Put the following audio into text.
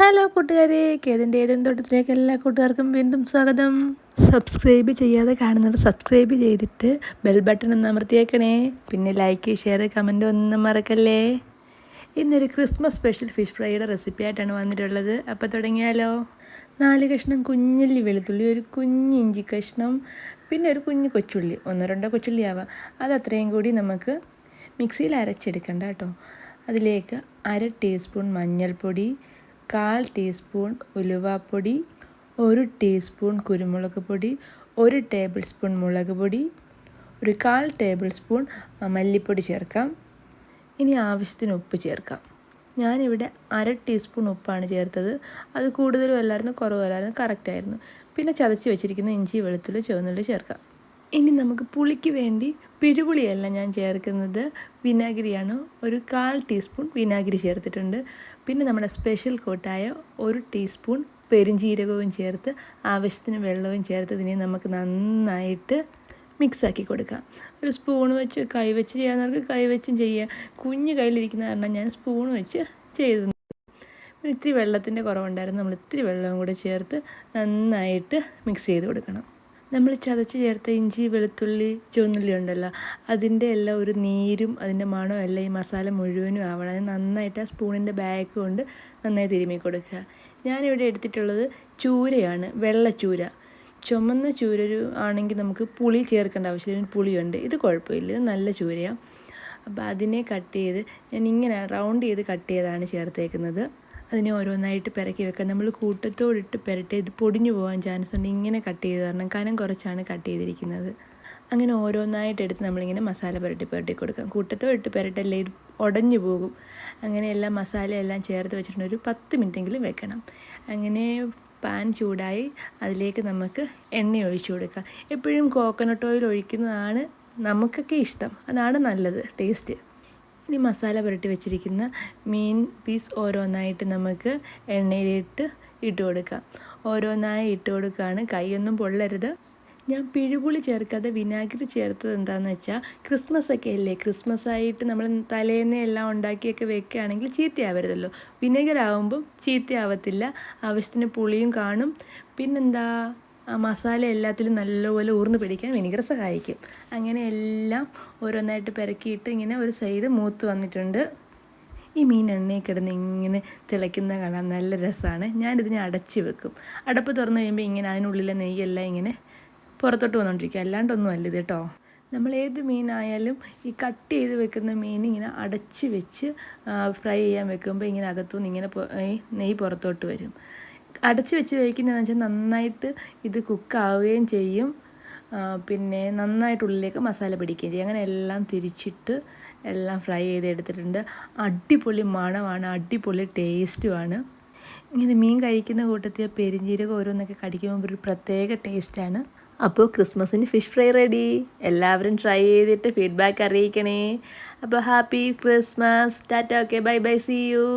Hello കൂട്ടുകാരെ, കേതിൻ്റെ ഏതെങ്കിലും തോട്ടത്തിലേക്ക് എല്ലാ കൂട്ടുകാർക്കും വീണ്ടും സ്വാഗതം. സബ്സ്ക്രൈബ് ചെയ്യാതെ കാണുന്നത് സബ്സ്ക്രൈബ് ചെയ്തിട്ട് ബെൽ ബട്ടൺ ഒന്ന് അമർത്തിയേക്കണേ. പിന്നെ ലൈക്ക്, ഷെയർ, കമൻറ്റ് ഒന്നും മറക്കല്ലേ. ഇന്നൊരു ക്രിസ്മസ് സ്പെഷ്യൽ ഫിഷ് ഫ്രൈയുടെ റെസിപ്പി ആയിട്ടാണ് വന്നിട്ടുള്ളത്. അപ്പോൾ തുടങ്ങിയാലോ. 4 കഷ്ണം കുഞ്ഞുള്ളി വെളുത്തുള്ളി, ഒരു കുഞ്ഞ് ഇഞ്ചി കഷ്ണം, പിന്നെ ഒരു കുഞ്ഞ് കൊച്ചുള്ളി, 1-2 കൊച്ചുള്ളി ആവാം. അതത്രയും കൂടി നമുക്ക് മിക്സിയിൽ അരച്ചെടുക്കണ്ട കേട്ടോ. അതിലേക്ക് 1/2 ടീസ്പൂൺ മഞ്ഞൾപ്പൊടി, 1/4 ടീസ്പൂൺ ഉലുവാപ്പൊടി, 1 ടീസ്പൂൺ കുരുമുളക് പൊടി, 1 ടേബിൾ സ്പൂൺ മുളക് പൊടി, ഒരു 1/4 ടേബിൾ സ്പൂൺ മല്ലിപ്പൊടി ചേർക്കാം. ഇനി ആവശ്യത്തിന് ഉപ്പ് ചേർക്കാം. ഞാനിവിടെ 1/2 ടീസ്പൂൺ ഉപ്പാണ് ചേർത്തത്. അത് കൂടുതലും അല്ലായിരുന്നു, കുറവല്ലായിരുന്നു, കറക്റ്റായിരുന്നു. പിന്നെ ചതച്ച് വെച്ചിരിക്കുന്ന ഇഞ്ചി, വെളുത്തുള്ളി, ചുവന്നുള്ളി ചേർക്കാം. ഇനി നമുക്ക് പുളിക്ക് വേണ്ടി പിഴുപുളിയല്ല ഞാൻ ചേർക്കുന്നത്, വിനാഗിരിയാണ്. ഒരു 1/4 ടീസ്പൂൺ വിനാഗിരി ചേർത്തിട്ടുണ്ട്. പിന്നെ നമ്മുടെ സ്പെഷ്യൽ കൂട്ടായ 1 ടീസ്പൂൺ പെരുംജീരകവും ചേർത്ത് ആവശ്യത്തിന് വെള്ളവും ചേർത്ത് ഇതിനെ നമുക്ക് നന്നായിട്ട് മിക്സാക്കി കൊടുക്കാം. ഒരു സ്പൂൺ വെച്ച് കൈ വെച്ച് ചെയ്യാവുന്നവർക്ക് കൈ വെച്ചും ചെയ്യാം. കുഞ്ഞ് കയ്യിലിരിക്കുന്ന കാരണം ഞാൻ സ്പൂൺ വെച്ച് ചെയ്തു. ഇത്തിരി വെള്ളത്തിൻ്റെ കുറവുണ്ടായിരുന്നു, നമ്മൾ ഇത്തിരി വെള്ളവും കൂടെ ചേർത്ത് നന്നായിട്ട് മിക്സ് ചെയ്ത് കൊടുക്കണം. നമ്മൾ ചതച്ച് ചേർത്ത ഇഞ്ചി, വെളുത്തുള്ളി, ചുവന്നുള്ളി ഉണ്ടല്ലോ, അതിൻ്റെ എല്ലാം ഒരു നീരും അതിൻ്റെ മണവും എല്ലാം ഈ മസാല മുഴുവനും ആവണം. അത് നന്നായിട്ട് ആ സ്പൂണിൻ്റെ ബാക്ക് കൊണ്ട് നന്നായി തിരുമ്മി കൊടുക്കുക. ഞാനിവിടെ എടുത്തിട്ടുള്ളത് ചൂരയാണ്, വെള്ളച്ചൂര. ചുമന്ന ചൂര ആണെങ്കിൽ നമുക്ക് പുളി ചേർക്കേണ്ട ആവശ്യമില്ല, പുളിയുണ്ട്. ഇത് കുഴപ്പമില്ല, ഇത് നല്ല ചൂരയാണ്. അപ്പോൾ അതിനെ കട്ട് ചെയ്ത് ഞാൻ ഇങ്ങനെ റൗണ്ട് ചെയ്ത് കട്ട് ചെയ്താണ് ചേർത്തേക്കുന്നത്. അതിനെ ഓരോന്നായിട്ട് പെരക്കി വെക്കാം. നമ്മൾ കൂട്ടത്തോടിട്ട് പെരട്ടെ, ഇത് പൊടിഞ്ഞു പോകാൻ ചാൻസ് ഉണ്ട്. ഇങ്ങനെ കട്ട് ചെയ്ത് തരണം, കനം കുറച്ചാണ് കട്ട് ചെയ്തിരിക്കുന്നത്. അങ്ങനെ ഓരോന്നായിട്ട് എടുത്ത് നമ്മളിങ്ങനെ മസാല പുരട്ടി കൊടുക്കാം. കൂട്ടത്തോടിട്ട് പെരട്ടല്ലേ, ഇത് ഉടഞ്ഞു പോകും. അങ്ങനെ എല്ലാം മസാലയെല്ലാം ചേർത്ത് വെച്ചിട്ടുണ്ട്. ഒരു 10 മിനിറ്റെങ്കിലും വെക്കണം. അങ്ങനെ പാൻ ചൂടായി അതിലേക്ക് നമുക്ക് എണ്ണ ഒഴിച്ചു കൊടുക്കാം. എപ്പോഴും കോക്കനട്ട് ഓയിൽ ഒഴിക്കുന്നതാണ് നമുക്കൊക്കെ ഇഷ്ടം, അതാണ് നല്ലത് ടേസ്റ്റ്. ഇനി മസാല പുരട്ടി വെച്ചിരിക്കുന്ന മീൻ പീസ് ഓരോന്നായിട്ട് നമുക്ക് എണ്ണയിലിട്ട് ഇട്ട് കൊടുക്കാം. ഓരോന്നായി ഇട്ട് കൊടുക്കുകയാണ്, കൈയൊന്നും പൊള്ളരുത്. ഞാൻ പിഴുപുളി ചേർക്കാതെ വിനാഗിരി ചേർത്തത് എന്താണെന്ന് വെച്ചാൽ, ക്രിസ്മസ് ഒക്കെ അല്ലേ, ക്രിസ്മസ് ആയിട്ട് നമ്മൾ തലേന്ന് എല്ലാം ഉണ്ടാക്കിയൊക്കെ വെക്കുകയാണെങ്കിൽ ചീത്തയാവരുതല്ലോ. വിനെഗർ ആകുമ്പം ചീത്തയാവത്തില്ല, ആവശ്യത്തിന് പുളിയും കാണും. പിന്നെന്താ, ആ മസാല എല്ലാത്തിലും നല്ലപോലെ ഊർന്ന് പിടിക്കാൻ വിനെഗർ സഹായിക്കും. അങ്ങനെ എല്ലാം ഓരോന്നായിട്ട് പെരക്കിയിട്ട് ഇങ്ങനെ ഒരു സൈഡ് മൂത്ത് വന്നിട്ടുണ്ട്. ഈ മീൻ എണ്ണയിൽ കിടന്ന് ഇങ്ങനെ തിളയ്ക്കുന്ന കാണാൻ നല്ല രസമാണ്. ഞാനിതിനെ അടച്ച് വെക്കും. അടപ്പ് തുറന്നു കഴിയുമ്പോൾ ഇങ്ങനെ അതിനുള്ളിലെ നെയ്യെല്ലാം ഇങ്ങനെ പുറത്തോട്ട് വന്നുകൊണ്ടിരിക്കുക, അല്ലാണ്ടൊന്നും അല്ല ഇത് കേട്ടോ. നമ്മൾ ഏത് മീനായാലും ഈ കട്ട് ചെയ്ത് വെക്കുന്ന മീൻ ഇങ്ങനെ അടച്ച് വെച്ച് ഫ്രൈ ചെയ്യാൻ വെക്കുമ്പോൾ ഇങ്ങനെ അകത്തുനിന്ന് ഇങ്ങനെ നെയ്യ് പുറത്തോട്ട് വരും. അടച്ച് വെച്ച് വേവിക്കുന്നതെന്ന് വെച്ചാൽ നന്നായിട്ട് ഇത് കുക്കാവുകയും ചെയ്യും, പിന്നെ നന്നായിട്ട് ഉള്ളിലേക്ക് മസാല പിടിക്കുകയും ചെയ്യും. അങ്ങനെ എല്ലാം തിരിച്ചിട്ട് എല്ലാം ഫ്രൈ ചെയ്ത് എടുത്തിട്ടുണ്ട്. അടിപൊളി മണമാണ്, അടിപൊളി ടേസ്റ്റുമാണ്. ഇങ്ങനെ മീൻ കഴിക്കുന്ന കൂട്ടത്തിൽ പെരുംജീരകം ഓരോന്നൊക്കെ കടിക്കുമ്പോൾ ഒരു പ്രത്യേക ടേസ്റ്റാണ്. അപ്പോൾ ക്രിസ്മസിന് ഫിഷ് ഫ്രൈ റെഡി. എല്ലാവരും ട്രൈ ചെയ്തിട്ട് ഫീഡ്ബാക്ക് അറിയിക്കണേ. അപ്പോൾ happy Christmas, tata, okay, bye bye, see U.